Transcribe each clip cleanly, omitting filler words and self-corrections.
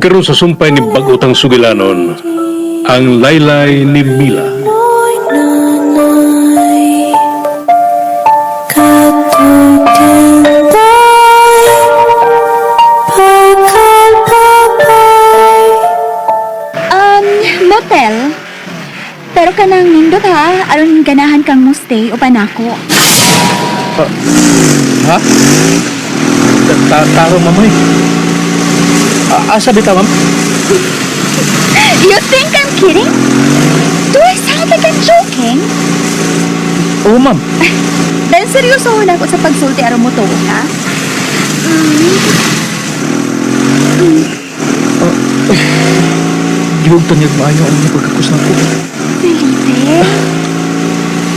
Magkaroon sa sumpay ni Bagutang Sugilanon ang laylay ni Mila. Motel. Pero kanang nindot ha, aron ganahan kang mo stay o panako. Ha? Taro, mamoy. Asa bitaw, ma'am? You think I'm kidding? Do I sound like I'm joking? Oo, ma'am. Dahil seryoso na ako sa pagsulti aron mo to, ha? Giwag tanyag maayo ang mga pagkakus na po. Felipe,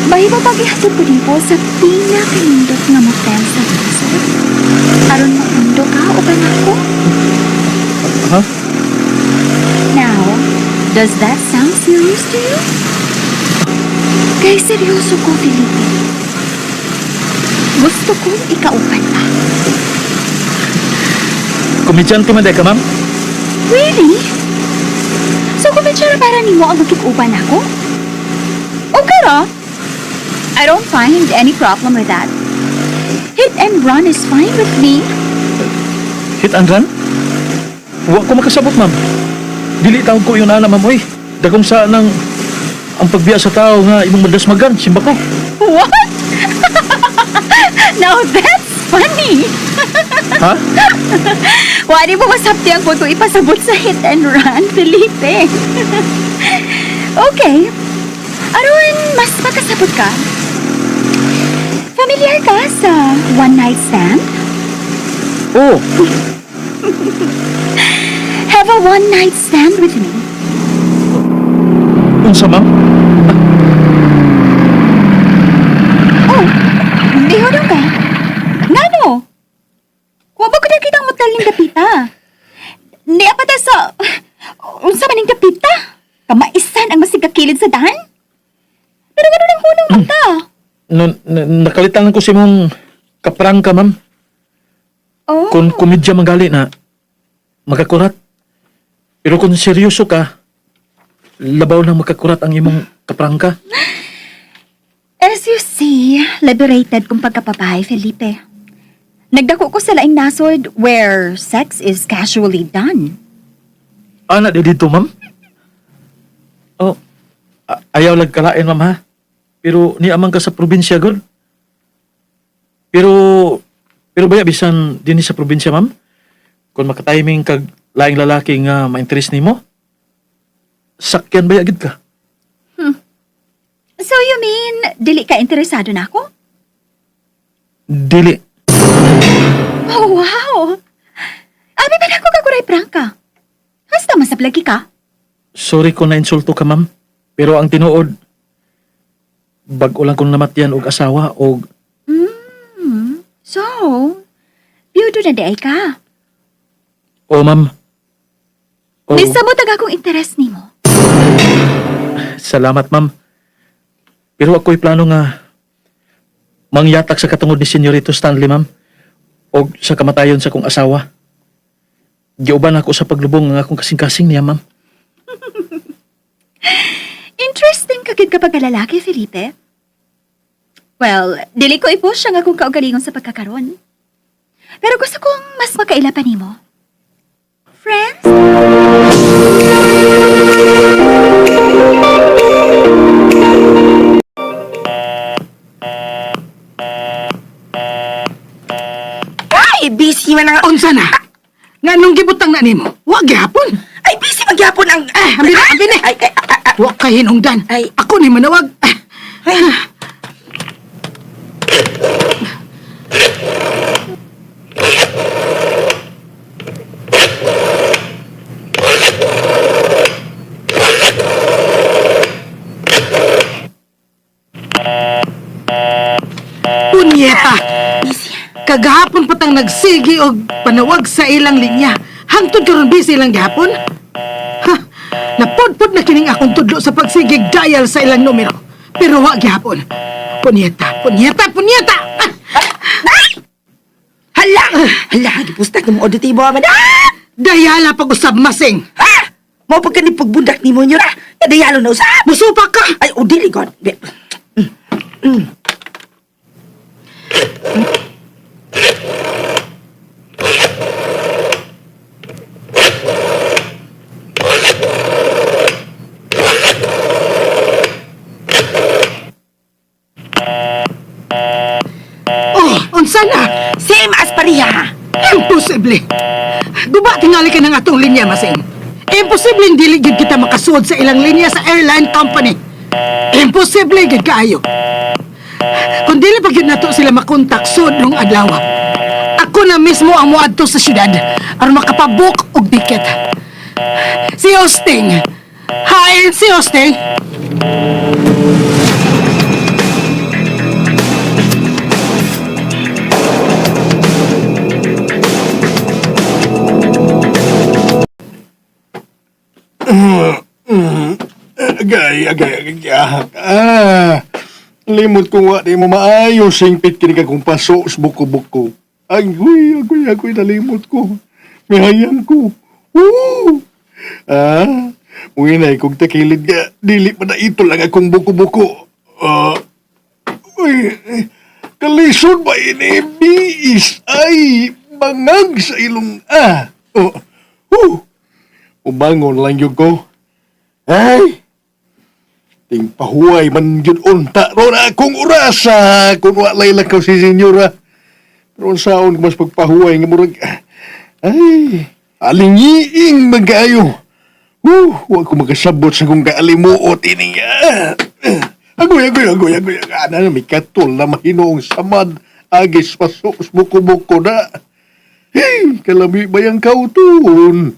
bahay mo paghihatod ko dito sa pinakalindot nga motel sa Quezon. Aron makundo ka o panako? Ha? Now, does that sound serious to you? Kay seryoso ko, Felipe. Gusto kong ikaupan pa. Komedyante man ka, ma'am? Really? So, kung medyo na para ni mo ang magkikupan ako? Okay ra. I don't find any problem with that. Hit and run is fine with me. Hit and run? Wa ko makasabot, ma'am. Dili tawag ko yun alam, ma'am, oy. Dagong saan ang pagbiya sa tao nga imong madasmagan, simba ko. What? Now that's funny. Ha? Wari mo masapti ang ko ipasabot sa hit and run, Felipe. Okay. Aron, mas makasabot ka. Familiar ka sa one night stand? Oo. Have a one night stand with me. Unsa, ma'am? Oh, hindi ho ka. Ngano? Huwag ba ko na kitang motel ng kapita? Hindi apata sa... Unsa man ng kapita? Kamaisan ang masigakilid sa dahan? Pero gano'n ang hunong mata. Nakalitan ko si mong kaprangka, ma'am. Oh. Kung komedya magali na, makakurat. Pero kung seryoso ka, labaw na makakurat ang imong kaprangka. As you see, liberated kong pagkapabahay, Felipe. Nagdako ko sa laing nasod where sex is casually done. Ana di dito, ma'am? Oh, ayaw lag kalain, ma'am, ha? Pero ni amang ka sa probinsya, god. Pero baya bisan din sa probinsya, ma'am? Kung makatiming kag laing lalaki nga ma-interest nimo, sakyan baya gid ka. So you mean, dili ka interesado na ako? Dili. Oh, wow! Abi ba na ako kakuray prangka? Hasta masablagi ka? Sorry kung na-insulto ka, ma'am. Pero ang tinuod, bag-o lang kong namatyan og asawa og So, biyudo na di ay ka. o, ma'am. O, Nisabot ang akong interes ni mo. salamat, ma'am. Pero ako'y plano nga mangyatak sa katungod ni Senyorito Stanley, ma'am. O sa kamatayon sa kong asawa. Giuban ako sa paglubong ng akong kasing-kasing niya, ma'am. Interesting kagid kapag lalaki, Felipe. Well, dili ko i-push ang akong kaugalingon sa pagkakaroon. Pero gusto kong mas makaila pa ni mo. Friends? Ay, busy man ang... Unsa na? Nga nung gibutang na nimo, wa gyapon. Ay, busy magyapon ang... Ambi ni. Ay, Wa ka hinungdan. Ay. Ako ni manawag. ay. Punyeta. Busy. Kagahapon patang nagsigi og panawag sa ilang linya. Hangtod karon busy lang gihapon. Ha, napudpud na kining akong tudlo sa pagsigig dial sa ilang numero. Pero wa gihapon. Punyeta. Ah, Hala! Hala, gipustak ng auditibo, madam! Dayala pag-usab masing. Ha? Mao pagka ni pagbundak ni mo nyo na. Nadayalo na usap. Musupa ka! Ay, oh, dili God. Oh, unsa na? Same as pariha. Imposible. Duba tingali ka ng atong linya, masing. Imposible dili gid kita makasuod sa ilang linya sa airline company. Imposible gid kaayo. Kung dili pa gyud nato sila makontak sud nung adlaw. Ako na mismo ang moadto sa syudad aron makapabook og ticket. Si Hosting. Hi, si Hosting. Agay. Limot ko nga, di mo maayo singpit kini ka kung paso sa buko-buko. Agoy, nalimot ko. Mihayang ko. Woo! Uwinay kong takilid ka, dili pa na ito lang akong buko-buko. Kalisod ba ini? Biis ay bangag sa ilong Ubangon lang yun ko. Ay! Ting pahuay man yun unta. Ron akong urasa. Kung walay lang ko si senyora. Pero saon mas pagpahuay nga murag. Ay! Alingiing magayo. Huwag ko magkasabot sa kong kaalimuot ini. Agoy. Ana may katol na mahinoong samad. Agis pasok buko-buko na. Hey! Kalami ba yung kauton?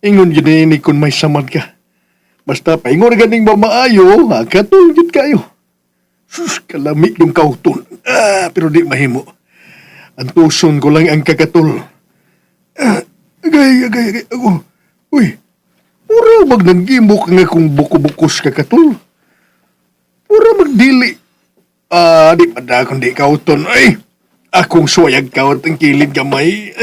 Ingon gini kung may samad ka. Basta paingon ganing mamaayo, katulgit kayo. Sus, kalami yung kauton. Pero di mahimo. Ang tuson ko lang ang kakatul. Agay. Uy, pura magnanggimok nga kung buko-bukos kakatul. Pura magdili. Di pa na kung di kauton. Ay, akong suwayag kaut ang kilid gamay.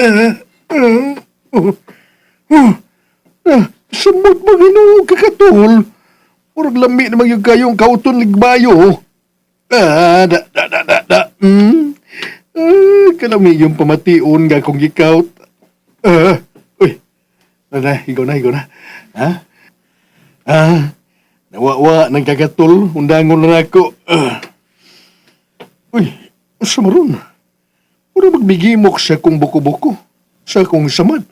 Samot mo hinuog kakatul. Murag lami naman yung kayong kauton ligbayo. Kalami yung pamation nga kung gikaut. Uy, higaw na. Nawawa ng kakatul. Undangon na ako. Uy, asa maron? Mura magbigimok sa kong buko-buko. Sa kong samad.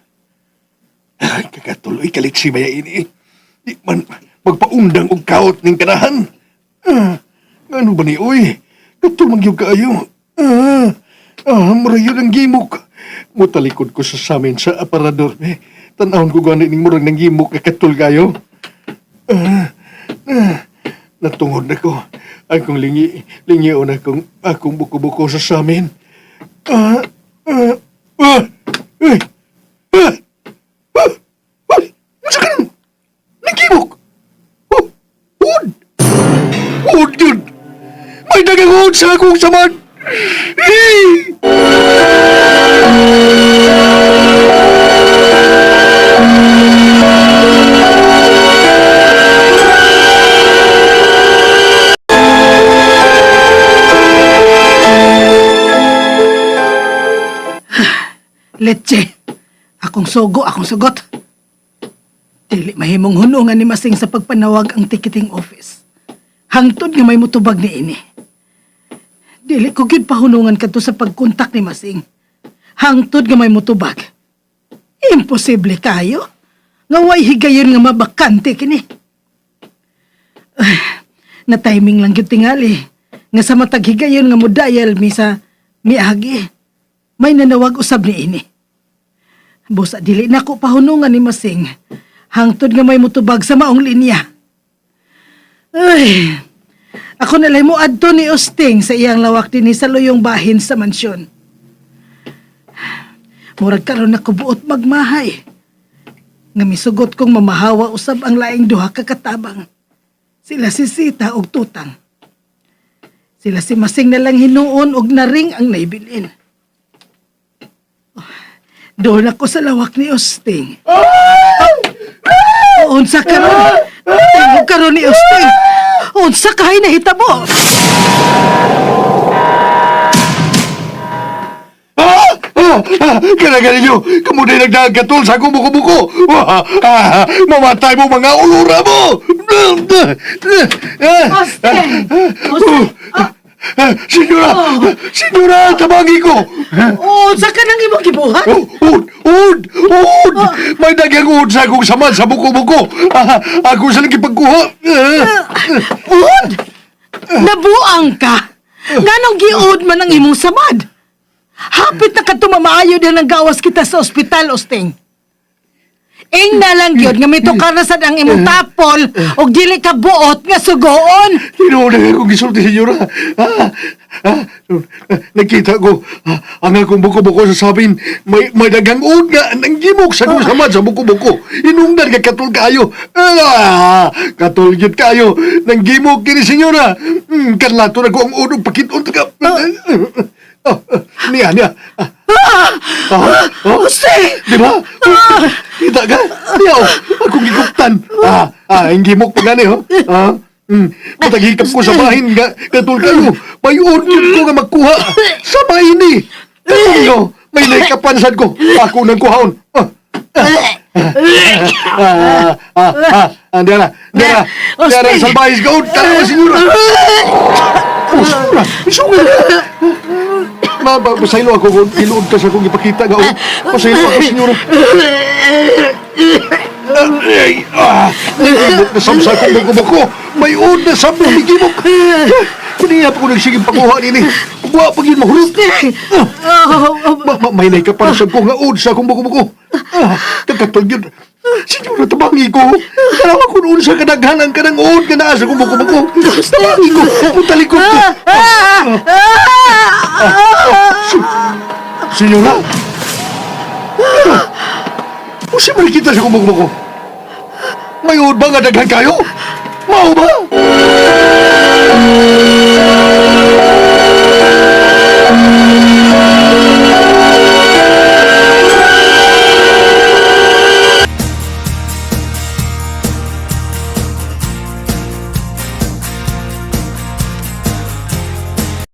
Ay, kakatuloy, kaliksi ba ini? Di man, magpaundang og kaut ning kanahan. Ano ba ni, uy? Katulong yung kaayo. Marayon ang gimok. Mutalikod ko sa samin sa aparador. Tanahon ko gani ning murag ng gimok kakatul kayo. Natungod na ko. Akong lingiyon akong buko-buko sa samin. Masa ka nun? Nagkimok? Hud yun! May nagangod sa akong samad! Leche. Akong sugo, akong sugot. Dili mahimong hunungan ni Masing sa pagpanawag ang ticketing office. Hangtod nga may mutubag ni ini. Dili ko gid pahunungan kadto sa pagkontak ni Masing. Hangtod nga may mutubag. Imposible kayo. Nga way higayon nga mabakante kini. Na timing lang gyud tingali. Nga sa matag higayon nga modayal mi sa miagi. May nanawag usab ni ini. Busa dili na ko pahunungan ni Masing. Hangtod nga may mutubag sa maong linya. Ay, ako nalay mo adto ni Hosting sa iyang lawak din sa luyong bahin sa mansyon. Murag karon ako buot magmahay. Nga misugot kong mamahawa usab ang laing duha ka katabang. Sila si Sita og Tutang. Sila si Masing na lang hinuon og naring ang naibilin. Doon ako sa lawak ni Osting. Unsa ka ron? Tingog ka ron ni Osting. Unsa kahay nahitabo? Kaya nyo, kamuday nagdagkatol sa akong buko-buko. Mamatay mo mga ulura mo! Osting! Osting! Senyora! Senyora, tabangi ko! Unsa ka nang imong gibuhat? Ud! May dagang ud sa akong samad sa buko-buko. Ako sa nagipagkuha. Ud! Nabuang ka! Nganong giud man ang imong samad? Hapit na katumamaayo din ang gawas kita sa ospital, Osting. Ing na lang yun, nga may tukarasan ang imong tapol o dili ka buot nga sugoon. Tinuod na akong gisulti, senyora. Nakita ko, ang akong buko-buko sa sabin, may dagang ud nga nang gimok sa akong samad sa buko-buko. Inungdan ka katul kayo. Katul yun kayo. Nang gimok kini, senyora. Kanlato na ko ang udong pakiton ka. Niya. Osting! Di ba? Kita ka? Niyaw, akong giguptan. Ang gimok pa gani, ho? Matagikap ko sa bahin, katul kayo. May urgent ko nga magkuha sa bahin ni. Katul nyo, may naikapansan ko. Ako nang kuhaon. Diara, salbahis ka, tara, signora. Signora, pasaylo ako kung iluod ka sa kong ipakita nga. Pasaylo ako, signora. Nasamsa kong buko-buko. May ud na sabong higimok. Kanina pa ko nagsiging pakuha nini. Buwa pag yun mahulog. May naikapansan ko nga ud sa akong buko-buko. Kagkatol yun. Signora, tabangi ko. Alam ko noon sa kadaghanan ka ng ud ka na sa akong buko-buko. Tabangi ko. Putalikot ko. Signora? O siya kita sa akong buko-buko? May ud ba nga daghan kayo? Mao ba?